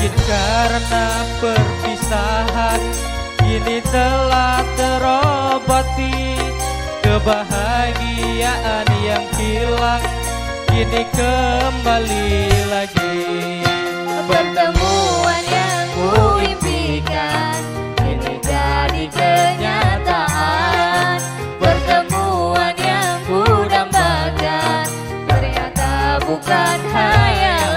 Karena perpisahan kini telah terobati, kebahagiaan yang hilang kini kembali lagi. Pertemuan yang kuimpikan kini jadi kenyataan. Pertemuan yang kudambakan ternyata bukan hayalan.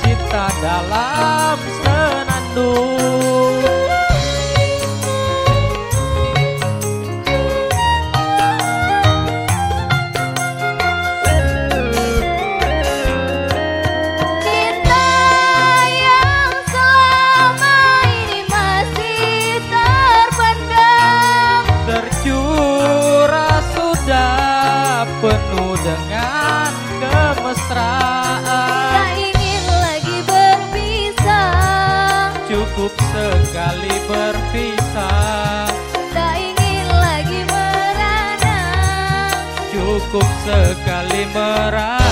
Cinta dalam senandung, cinta yang selama ini masih terpendam, tercurah sudah penuh dengan kemesraan. Cukup sekali berpisah, tak ingin lagi merana. Cukup sekali merana.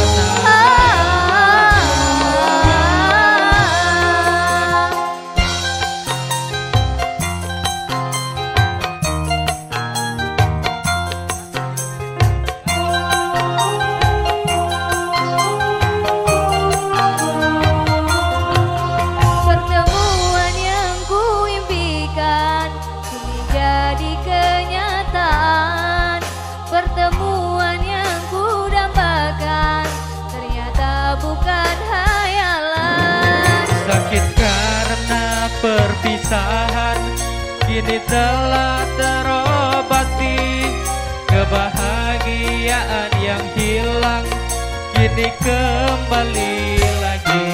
Pertemuan yang kudambakan ternyata bukan hayalan. Sakit karena perpisahan kini telah terobati, kebahagiaan yang hilang kini kembali lagi.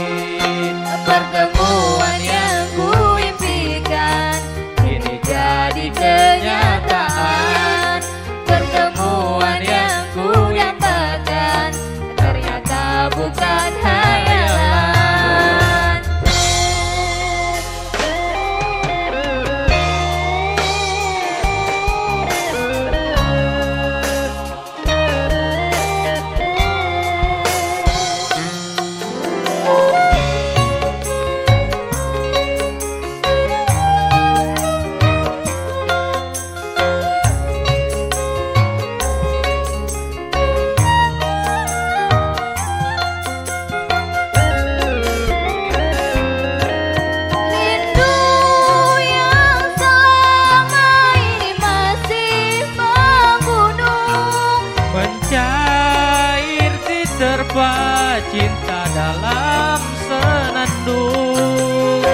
Pertemuan yang kuimpikan kini jadi kenyataan. Pertemuan yang kudambakan ternyata bukan hayalan. Cinta dalam senandung,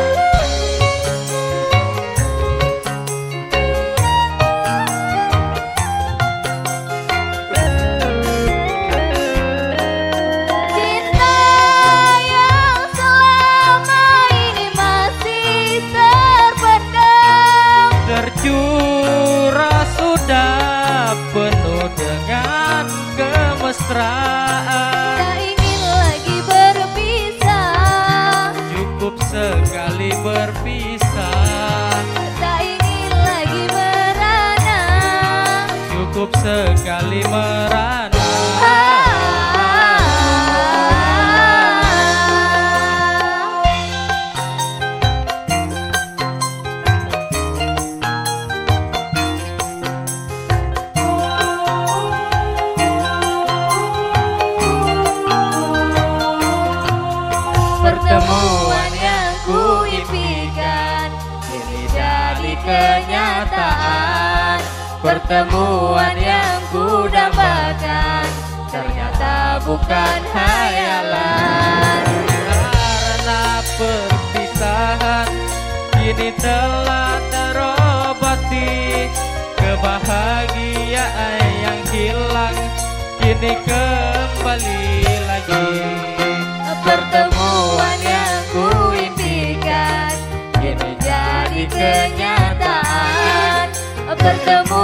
cinta yang selama ini masih terpendam, tercurah sudah penuh dengan kemesraan. Sekali berpisah, tak ingin lagi merana. Cukup sekali merana. Pertemuan yang kuimpikan kini jadi kenyataan. Pertemuan yang kudambakan ternyata bukan hayalan. Karena perpisahan kini telah terobati, kebahagiaan yang hilang kini kembali lagi. Pertemuan yang ku impikan kini jadi kenyataan. Pertemuan